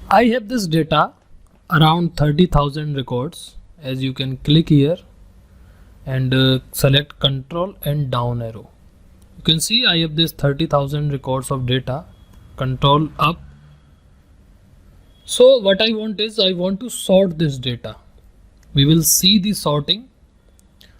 I have this data around 30,000 records. As you can click here and select control and down arrow. You can see I have this 30,000 records of data. Control up. So what I want is I want to sort this data. We will see the sorting,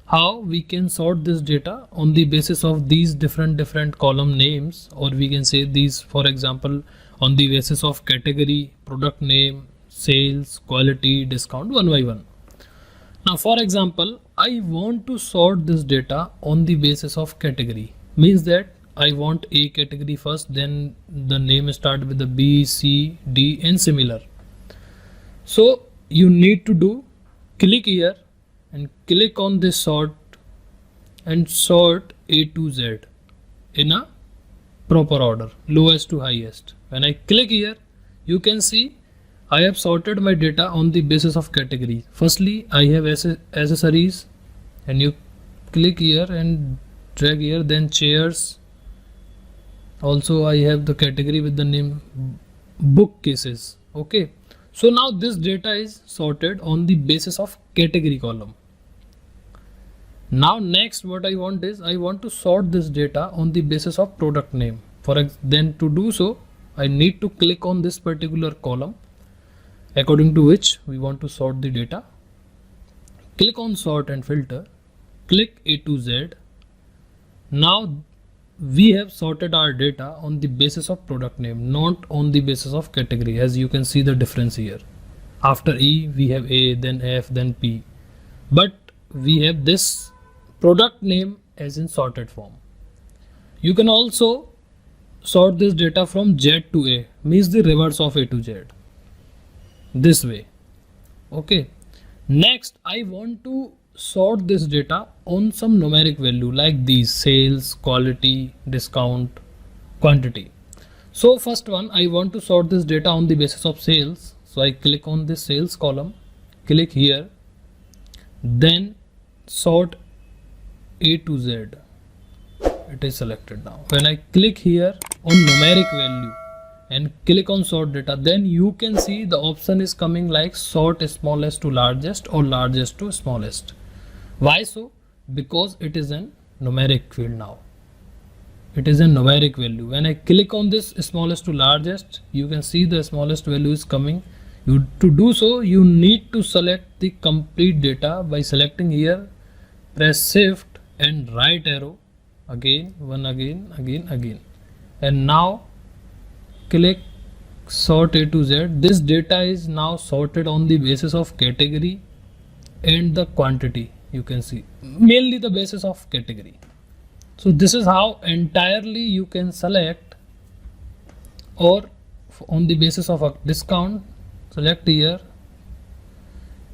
how we can sort this data on the basis of these different column names, or we can say these, for example, on the basis of category, product name, sales, quality, discount, one by one. Now for example, I want to sort this data on the basis of category. Means that I want A category first, then the name start with the B, C, D and similar. So you need to do, click here and click on this sort and sort A to Z in a proper order, lowest to highest. When I click here, you can see I have sorted my data on the basis of category. Firstly, I have accessories, and you click here and drag here, then chairs. Also I have the category with the name bookcases. Okay, so now this data is sorted on the basis of category column. Now next what I want is I want to sort this data on the basis of product name. Then to do so, I need to click on this particular column according to which we want to sort the data. Click on sort and filter, click A to Z. Now we have sorted our data on the basis of product name, not on the basis of category, as you can see the difference here. After E we have A, then F, then P, but we have this product name as in sorted form. You can also sort this data from Z to A, means the reverse of A to Z, this way. Okay, next I want to sort this data on some numeric value like these: sales, quality, discount, quantity. So first one, I want to sort this data on the basis of sales. So I click on this sales column, click here, then sort A to Z. It is selected now. When I click here on numeric value and click on sort data, then you can see the option is coming like sort smallest to largest or largest to smallest. Why so? Because it is an numeric field now. It is a numeric value. When I click on this smallest to largest, you can see the smallest value is coming. To do so, you need to select the complete data by selecting here, press shift and right arrow again, again, and now click sort A to Z. This data is now sorted on the basis of category and the quantity. You can see mainly the basis of category. So this is how entirely you can select, or on the basis of a discount, select here.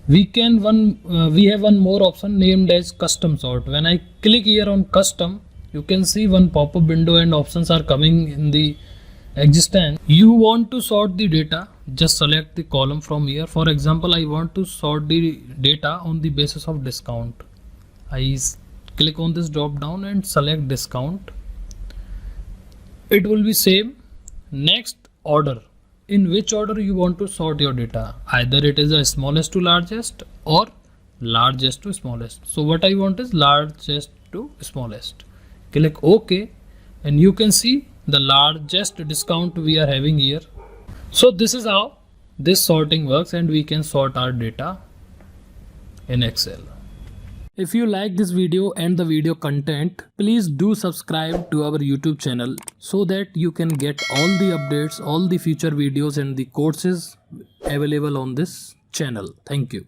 We have one more option named as custom sort. When I click here on custom, you can see one pop-up window and options are coming in the existence. You want to sort the data, just select the column from here. For example, I want to sort the data on the basis of discount. I click on this drop down and select discount. It will be same. Next, order. In which order you want to sort your data? Either it is a smallest to largest or largest to smallest. So what I want is largest to smallest. Click OK and you can see the largest discount we are having here. So this is how this sorting works, and we can sort our data in Excel. If you like this video and the video content, please do subscribe to our YouTube channel so that you can get all the updates, all the future videos and the courses available on this channel. Thank you.